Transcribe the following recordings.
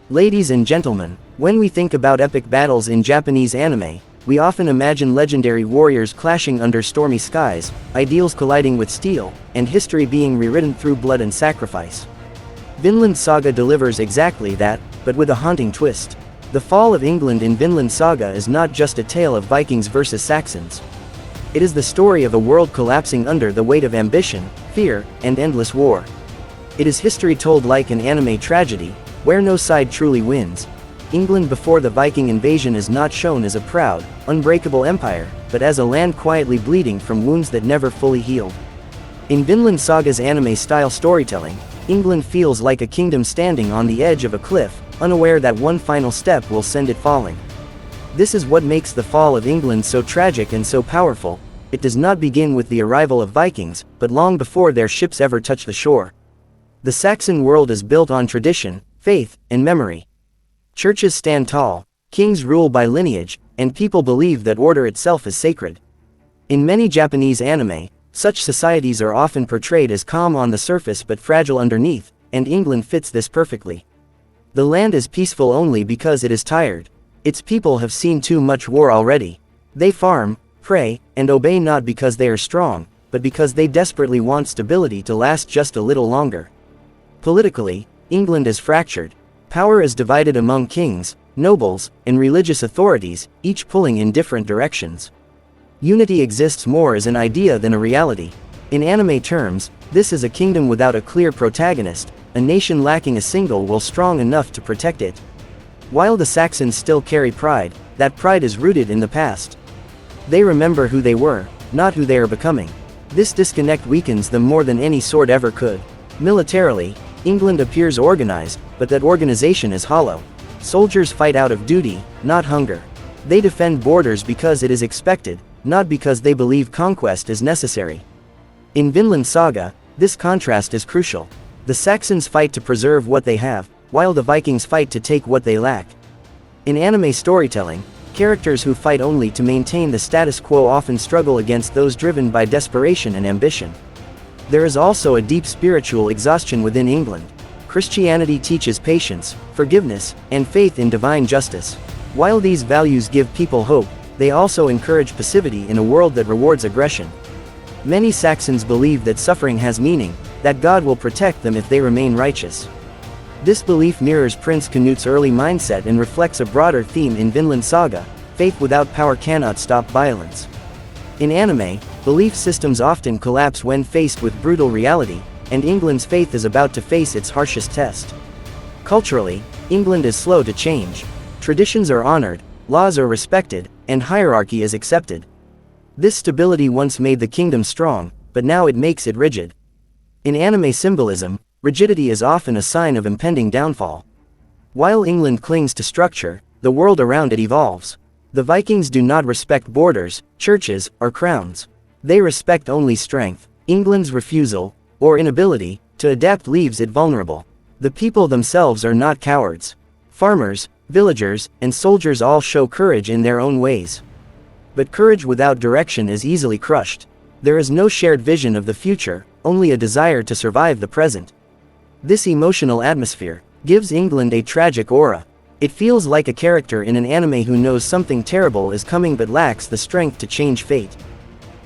Ladies and gentlemen, when we think about epic battles in Japanese anime, we often imagine legendary warriors clashing under stormy skies, ideals colliding with steel, and history being rewritten through blood and sacrifice. Vinland Saga delivers exactly that, but with a haunting twist. The fall of England in Vinland Saga is not just a tale of Vikings versus Saxons. It is the story of a world collapsing under the weight of ambition, fear, and endless war. It is history told like an anime tragedy, where no side truly wins. England before the Viking invasion is not shown as a proud, unbreakable empire, but as a land quietly bleeding from wounds that never fully healed. In Vinland Saga's anime-style storytelling, England feels like a kingdom standing on the edge of a cliff, unaware that one final step will send it falling. This is what makes the fall of England so tragic and so powerful. It does not begin with the arrival of Vikings, but long before their ships ever touch the shore. The Saxon world is built on tradition, faith, and memory. Churches stand tall, kings rule by lineage, and people believe that order itself is sacred. In many Japanese anime, such societies are often portrayed as calm on the surface but fragile underneath, and England fits this perfectly. The land is peaceful only because it is tired. Its people have seen too much war already. They farm, pray, and obey not because they are strong, but because they desperately want stability to last just a little longer. Politically, England is fractured. Power is divided among kings, nobles, and religious authorities, each pulling in different directions. Unity exists more as an idea than a reality. In anime terms, this is a kingdom without a clear protagonist, a nation lacking a single will strong enough to protect it. While the Saxons still carry pride, that pride is rooted in the past. They remember who they were, not who they are becoming. This disconnect weakens them more than any sword ever could. Militarily, England appears organized, but that organization is hollow. Soldiers fight out of duty, not hunger. They defend borders because it is expected, not because they believe conquest is necessary. In Vinland Saga, this contrast is crucial. The Saxons fight to preserve what they have, while the Vikings fight to take what they lack. In anime storytelling, characters who fight only to maintain the status quo often struggle against those driven by desperation and ambition. There is also a deep spiritual exhaustion within England. Christianity teaches patience, forgiveness, and faith in divine justice. While these values give people hope, they also encourage passivity in a world that rewards aggression. Many Saxons believe that suffering has meaning, that God will protect them if they remain righteous. This belief mirrors Prince Canute's early mindset and reflects a broader theme in Vinland Saga: faith without power cannot stop violence. In anime, belief systems often collapse when faced with brutal reality, and England's faith is about to face its harshest test. Culturally, England is slow to change. Traditions are honored, laws are respected, and hierarchy is accepted. This stability once made the kingdom strong, but now it makes it rigid. In anime symbolism, rigidity is often a sign of impending downfall. While England clings to structure, the world around it evolves. The Vikings do not respect borders, churches, or crowns. They respect only strength. England's refusal, or inability, to adapt leaves it vulnerable. The people themselves are not cowards. Farmers, villagers, and soldiers all show courage in their own ways. But courage without direction is easily crushed. There is no shared vision of the future, only a desire to survive the present. This emotional atmosphere gives England a tragic aura. It feels like a character in an anime who knows something terrible is coming but lacks the strength to change fate.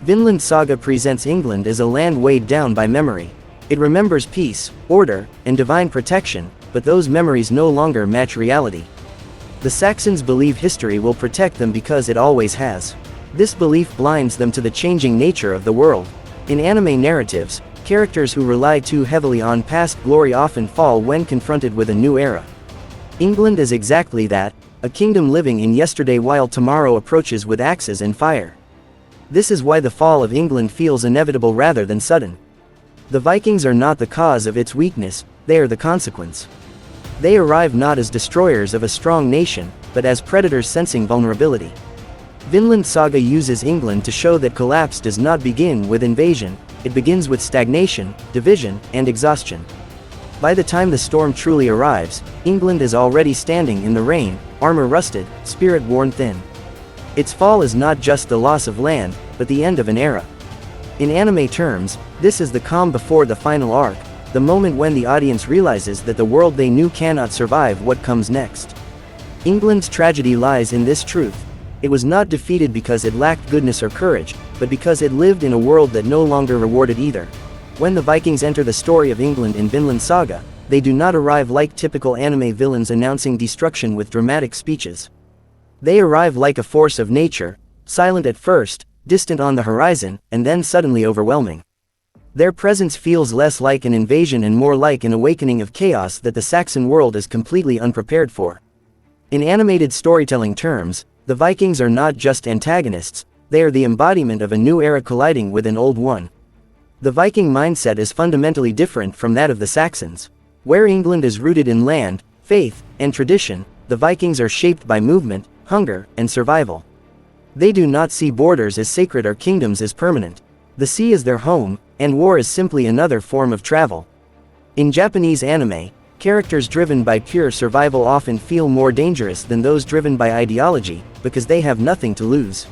Vinland Saga presents England as a land weighed down by memory. It remembers peace, order, and divine protection, but those memories no longer match reality. The Saxons believe history will protect them because it always has. This belief blinds them to the changing nature of the world. In anime narratives, characters who rely too heavily on past glory often fall when confronted with a new era. England is exactly that, a kingdom living in yesterday while tomorrow approaches with axes and fire. This is why the fall of England feels inevitable rather than sudden. The Vikings are not the cause of its weakness, they are the consequence. They arrive not as destroyers of a strong nation, but as predators sensing vulnerability. Vinland Saga uses England to show that collapse does not begin with invasion, it begins with stagnation, division, and exhaustion. By the time the storm truly arrives, England is already standing in the rain, armor rusted, spirit worn thin. Its fall is not just the loss of land, but the end of an era. In anime terms, this is the calm before the final arc, the moment when the audience realizes that the world they knew cannot survive what comes next. England's tragedy lies in this truth. It was not defeated because it lacked goodness or courage, but because it lived in a world that no longer rewarded either. When the Vikings enter the story of England in Vinland Saga, they do not arrive like typical anime villains announcing destruction with dramatic speeches. They arrive like a force of nature, silent at first, distant on the horizon, and then suddenly overwhelming. Their presence feels less like an invasion and more like an awakening of chaos that the Saxon world is completely unprepared for. In animated storytelling terms, the Vikings are not just antagonists, they are the embodiment of a new era colliding with an old one. The Viking mindset is fundamentally different from that of the Saxons. Where England is rooted in land, faith, and tradition, the Vikings are shaped by movement, hunger, and survival. They do not see borders as sacred or kingdoms as permanent. The sea is their home, and war is simply another form of travel. In Japanese anime, characters driven by pure survival often feel more dangerous than those driven by ideology, because they have nothing to lose.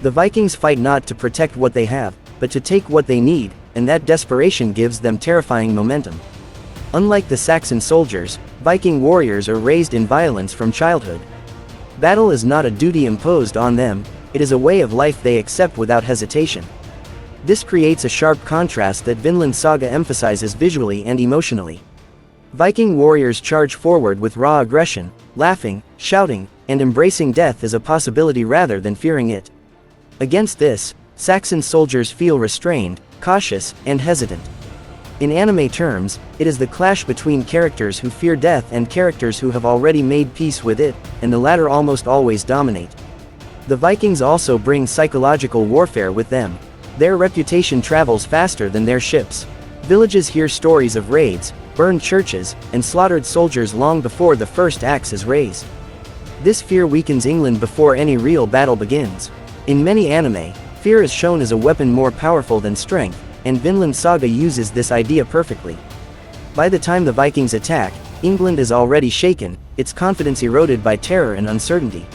The Vikings fight not to protect what they have, but to take what they need, and that desperation gives them terrifying momentum. Unlike the Saxon soldiers, Viking warriors are raised in violence from childhood. Battle is not a duty imposed on them, it is a way of life they accept without hesitation. This creates a sharp contrast that Vinland Saga emphasizes visually and emotionally. Viking warriors charge forward with raw aggression, laughing, shouting, and embracing death as a possibility rather than fearing it. Against this, Saxon soldiers feel restrained, cautious, and hesitant. In anime terms, it is the clash between characters who fear death and characters who have already made peace with it, and the latter almost always dominate. The Vikings also bring psychological warfare with them. Their reputation travels faster than their ships. Villages hear stories of raids, burned churches, and slaughtered soldiers long before the first axe is raised. This fear weakens England before any real battle begins. In many anime, fear is shown as a weapon more powerful than strength, and Vinland Saga uses this idea perfectly. By the time the Vikings attack, England is already shaken, its confidence eroded by terror and uncertainty.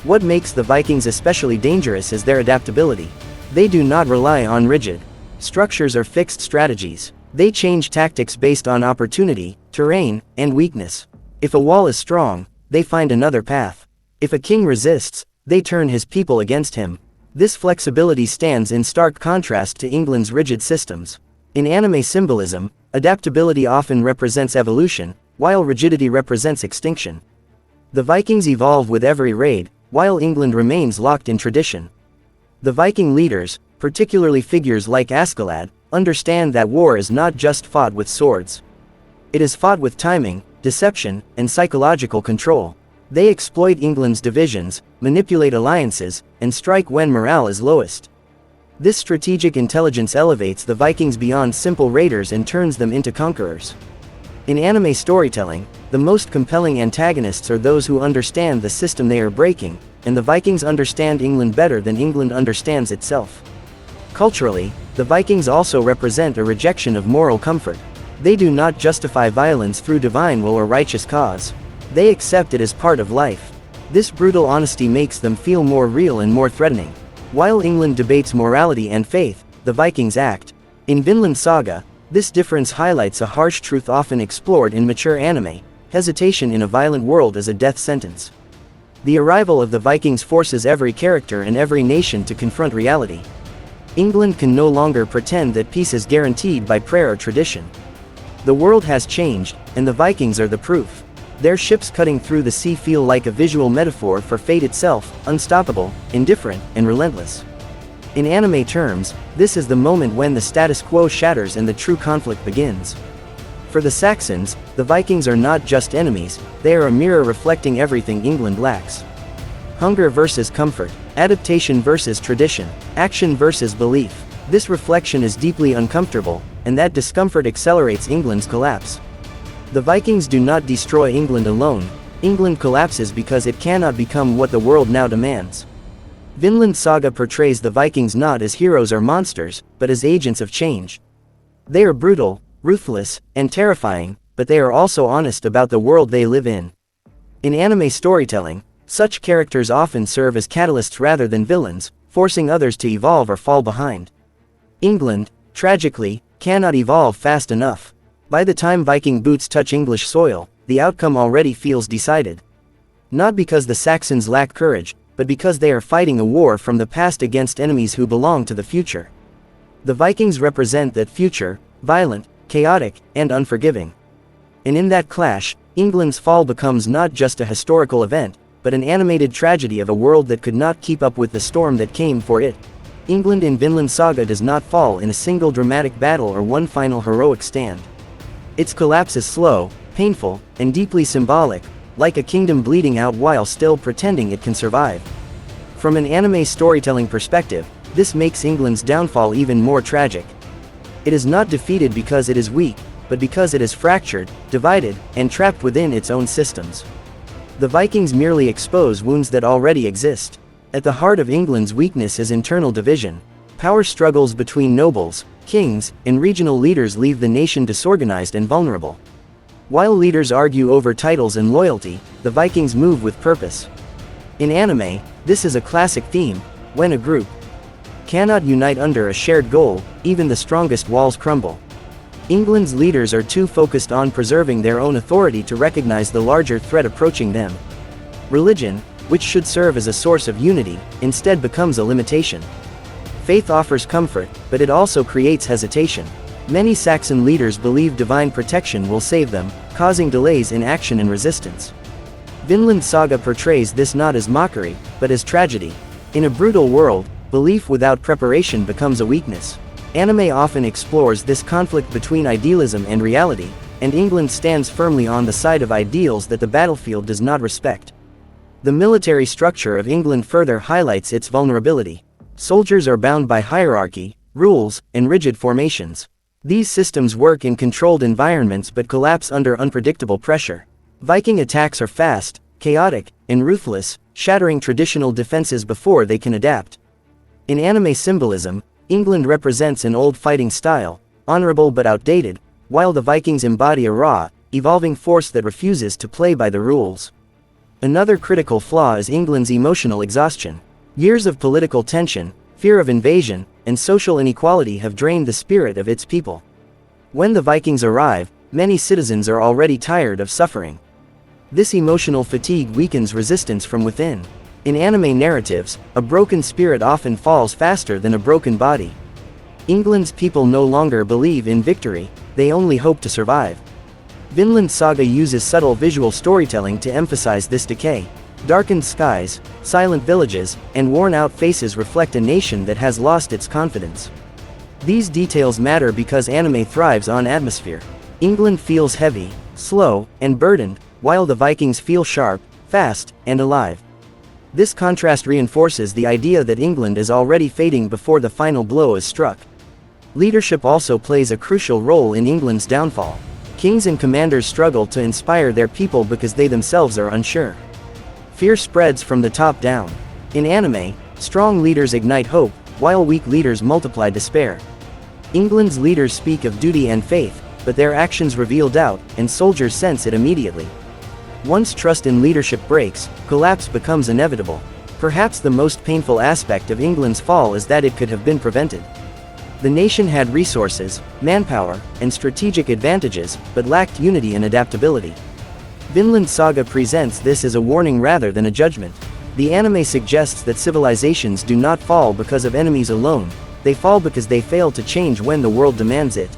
What makes the Vikings especially dangerous is their adaptability. They do not rely on rigid structures or fixed strategies. They change tactics based on opportunity, terrain, and weakness. If a wall is strong, they find another path. If a king resists, they turn his people against him. This flexibility stands in stark contrast to England's rigid systems. In anime symbolism, adaptability often represents evolution, while rigidity represents extinction. The Vikings evolve with every raid, while England remains locked in tradition. The Viking leaders, particularly figures like Askeladd, understand that war is not just fought with swords. It is fought with timing, deception, and psychological control. They exploit England's divisions, manipulate alliances, and strike when morale is lowest. This strategic intelligence elevates the Vikings beyond simple raiders and turns them into conquerors. In anime storytelling, the most compelling antagonists are those who understand the system they are breaking, and the Vikings understand England better than England understands itself. Culturally, the Vikings also represent a rejection of moral comfort. They do not justify violence through divine will or righteous cause. They accept it as part of life. This brutal honesty makes them feel more real and more threatening. While England debates morality and faith, the Vikings act. In Vinland Saga, this difference highlights a harsh truth often explored in mature anime: hesitation in a violent world is a death sentence. The arrival of the Vikings forces every character and every nation to confront reality. England can no longer pretend that peace is guaranteed by prayer or tradition. The world has changed, and the Vikings are the proof. Their ships cutting through the sea feel like a visual metaphor for fate itself, unstoppable, indifferent, and relentless. In anime terms, this is the moment when the status quo shatters and the true conflict begins. For the Saxons, the Vikings are not just enemies, they are a mirror reflecting everything England lacks. Hunger versus comfort, adaptation versus tradition, action versus belief. This reflection is deeply uncomfortable, and that discomfort accelerates England's collapse. The Vikings do not destroy England alone, England collapses because it cannot become what the world now demands. Vinland Saga portrays the Vikings not as heroes or monsters, but as agents of change. They are brutal, ruthless, and terrifying, but they are also honest about the world they live in. In anime storytelling, such characters often serve as catalysts rather than villains, forcing others to evolve or fall behind. England, tragically, cannot evolve fast enough. By the time Viking boots touch English soil, the outcome already feels decided. Not because the Saxons lack courage, but because they are fighting a war from the past against enemies who belong to the future. The Vikings represent that future, violent, chaotic, and unforgiving. And in that clash, England's fall becomes not just a historical event, but an animated tragedy of a world that could not keep up with the storm that came for it. England in Vinland Saga does not fall in a single dramatic battle or one final heroic stand. Its collapse is slow, painful, and deeply symbolic, like a kingdom bleeding out while still pretending it can survive. From an anime storytelling perspective, this makes England's downfall even more tragic. It is not defeated because it is weak, but because it is fractured, divided, and trapped within its own systems. The Vikings merely expose wounds that already exist. At the heart of England's weakness is internal division. Power struggles between nobles, kings, and regional leaders leave the nation disorganized and vulnerable. While leaders argue over titles and loyalty, the Vikings move with purpose. In anime, this is a classic theme. When a group cannot unite under a shared goal, even the strongest walls crumble. England's leaders are too focused on preserving their own authority to recognize the larger threat approaching them. Religion, which should serve as a source of unity, instead becomes a limitation. Faith offers comfort, but it also creates hesitation. Many Saxon leaders believe divine protection will save them, causing delays in action and resistance. Vinland Saga portrays this not as mockery, but as tragedy. In a brutal world, belief without preparation becomes a weakness. Anime often explores this conflict between idealism and reality, and England stands firmly on the side of ideals that the battlefield does not respect. The military structure of England further highlights its vulnerability. Soldiers are bound by hierarchy, rules, and rigid formations. These systems work in controlled environments but collapse under unpredictable pressure. Viking attacks are fast, chaotic, and ruthless, shattering traditional defenses before they can adapt. In anime symbolism, England represents an old fighting style, honorable but outdated, while the Vikings embody a raw, evolving force that refuses to play by the rules. Another critical flaw is England's emotional exhaustion. Years of political tension, fear of invasion, and social inequality have drained the spirit of its people. When the Vikings arrive, many citizens are already tired of suffering. This emotional fatigue weakens resistance from within. In anime narratives, a broken spirit often falls faster than a broken body. England's people no longer believe in victory, they only hope to survive. Vinland Saga uses subtle visual storytelling to emphasize this decay. Darkened skies, silent villages, and worn-out faces reflect a nation that has lost its confidence. These details matter because anime thrives on atmosphere. England feels heavy, slow, and burdened, while the Vikings feel sharp, fast, and alive. This contrast reinforces the idea that England is already fading before the final blow is struck. Leadership also plays a crucial role in England's downfall. Kings and commanders struggle to inspire their people because they themselves are unsure. Fear spreads from the top down. In anime, strong leaders ignite hope, while weak leaders multiply despair. England's leaders speak of duty and faith, but their actions reveal doubt, and soldiers sense it immediately. Once trust in leadership breaks, collapse becomes inevitable. Perhaps the most painful aspect of England's fall is that it could have been prevented. The nation had resources, manpower, and strategic advantages, but lacked unity and adaptability. Vinland Saga presents this as a warning rather than a judgment. The anime suggests that civilizations do not fall because of enemies alone, they fall because they fail to change when the world demands it.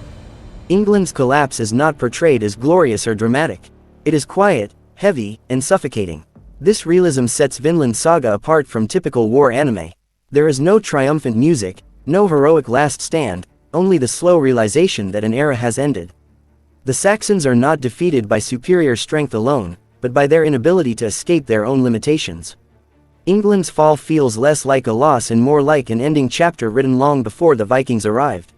England's collapse is not portrayed as glorious or dramatic. It is quiet, heavy, and suffocating. This realism sets Vinland Saga apart from typical war anime. There is no triumphant music, no heroic last stand, only the slow realization that an era has ended. The Saxons are not defeated by superior strength alone, but by their inability to escape their own limitations. England's fall feels less like a loss and more like an ending chapter written long before the Vikings arrived.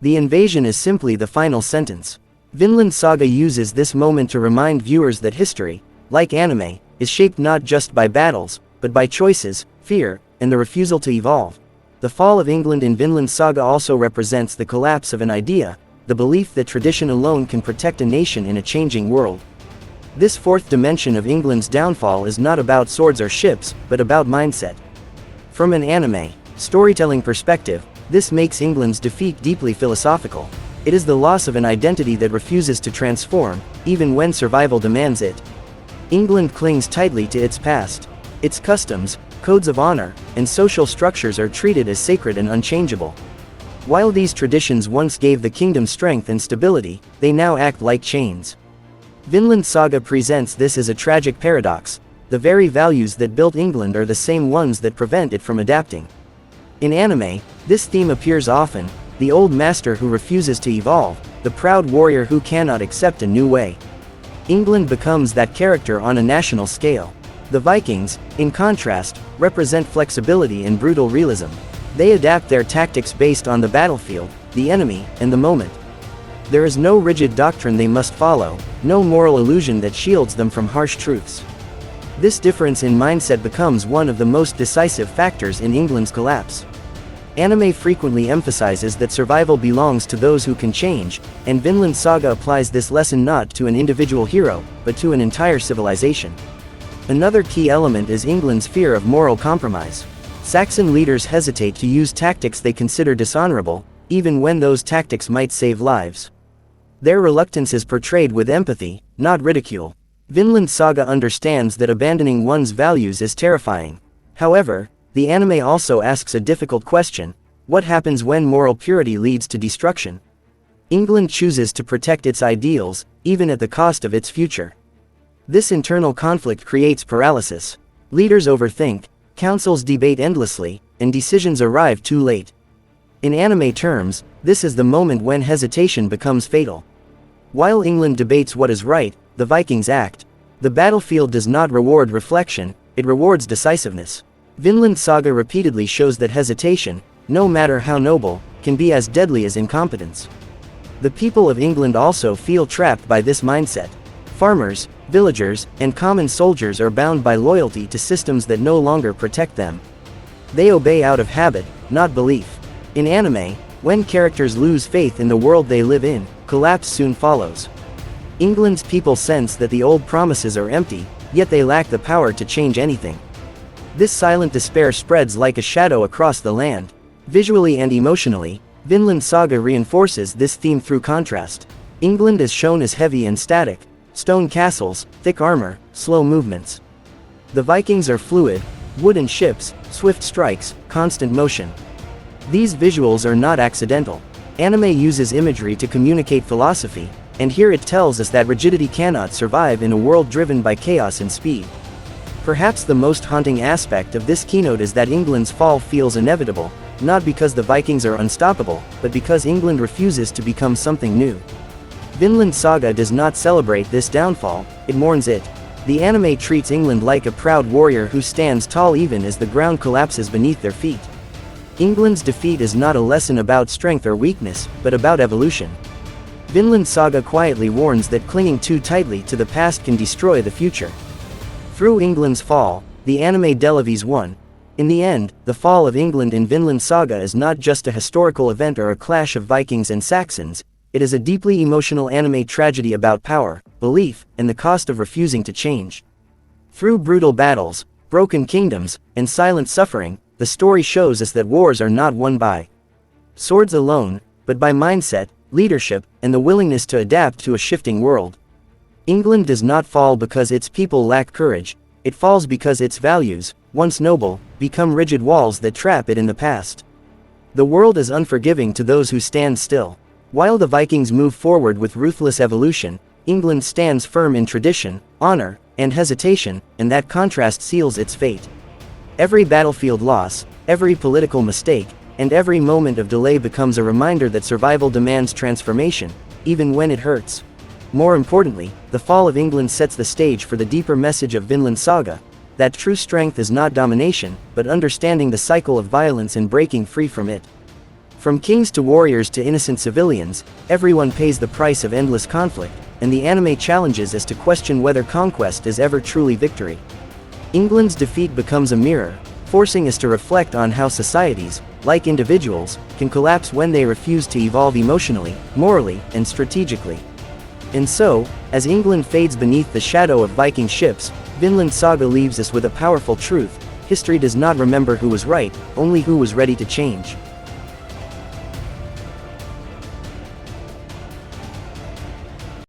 The invasion is simply the final sentence. Vinland Saga uses this moment to remind viewers that history, like anime, is shaped not just by battles, but by choices, fear, and the refusal to evolve. The fall of England in Vinland Saga also represents the collapse of an idea, the belief that tradition alone can protect a nation in a changing world. This fourth dimension of England's downfall is not about swords or ships, but about mindset. From an anime, storytelling perspective, this makes England's defeat deeply philosophical. It is the loss of an identity that refuses to transform, even when survival demands it. England clings tightly to its past. Its customs, codes of honor, and social structures are treated as sacred and unchangeable. While these traditions once gave the kingdom strength and stability, they now act like chains. Vinland Saga presents this as a tragic paradox. The very values that built England are the same ones that prevent it from adapting. In anime, this theme appears often: the old master who refuses to evolve, the proud warrior who cannot accept a new way. England becomes that character on a national scale. The Vikings, in contrast, represent flexibility and brutal realism. They adapt their tactics based on the battlefield, the enemy, and the moment. There is no rigid doctrine they must follow, no moral illusion that shields them from harsh truths. This difference in mindset becomes one of the most decisive factors in England's collapse. Anime frequently emphasizes that survival belongs to those who can change, and Vinland Saga applies this lesson not to an individual hero, but to an entire civilization. Another key element is England's fear of moral compromise. Saxon leaders hesitate to use tactics they consider dishonorable, even when those tactics might save lives. Their reluctance is portrayed with empathy, not ridicule. Vinland Saga understands that abandoning one's values is terrifying. However, the anime also asks a difficult question: what happens when moral purity leads to destruction? England chooses to protect its ideals, even at the cost of its future. This internal conflict creates paralysis. Leaders overthink, councils debate endlessly, and decisions arrive too late. In anime terms, this is the moment when hesitation becomes fatal. While England debates what is right, the Vikings act. The battlefield does not reward reflection, it rewards decisiveness. Vinland Saga repeatedly shows that hesitation, no matter how noble, can be as deadly as incompetence. The people of England also feel trapped by this mindset. Farmers, villagers, and common soldiers are bound by loyalty to systems that no longer protect them. They obey out of habit, not belief. In anime, when characters lose faith in the world they live in, collapse soon follows. England's people sense that the old promises are empty, yet they lack the power to change anything. This silent despair spreads like a shadow across the land. Visually and emotionally, Vinland Saga reinforces this theme through contrast. England is shown as heavy and static: stone castles, thick armor, slow movements. The Vikings are fluid: wooden ships, swift strikes, constant motion. These visuals are not accidental. Anime uses imagery to communicate philosophy, and here it tells us that rigidity cannot survive in a world driven by chaos and speed. Perhaps the most haunting aspect of this keynote is that England's fall feels inevitable, not because the Vikings are unstoppable, but because England refuses to become something new. Vinland Saga does not celebrate this downfall, it mourns it. The anime treats England like a proud warrior who stands tall even as the ground collapses beneath their feet. England's defeat is not a lesson about strength or weakness, but about evolution. Vinland Saga quietly warns that clinging too tightly to the past can destroy the future. Through England's fall, the anime delves won. In the end, the fall of England in Vinland Saga is not just a historical event or a clash of Vikings and Saxons, it is a deeply emotional anime tragedy about power, belief, and the cost of refusing to change. Through brutal battles, broken kingdoms, and silent suffering, the story shows us that wars are not won by swords alone, but by mindset, leadership, and the willingness to adapt to a shifting world. England does not fall because its people lack courage, it falls because its values, once noble, become rigid walls that trap it in the past. The world is unforgiving to those who stand still. While the Vikings move forward with ruthless evolution, England stands firm in tradition, honor, and hesitation, and that contrast seals its fate. Every battlefield loss, every political mistake, and every moment of delay becomes a reminder that survival demands transformation, even when it hurts. More importantly, the fall of England sets the stage for the deeper message of Vinland Saga, that true strength is not domination, but understanding the cycle of violence and breaking free from it. From kings to warriors to innocent civilians, everyone pays the price of endless conflict, and the anime challenges us to question whether conquest is ever truly victory. England's defeat becomes a mirror, forcing us to reflect on how societies, like individuals, can collapse when they refuse to evolve emotionally, morally, and strategically. And so, as England fades beneath the shadow of Viking ships, Vinland Saga leaves us with a powerful truth: history does not remember who was right, only who was ready to change.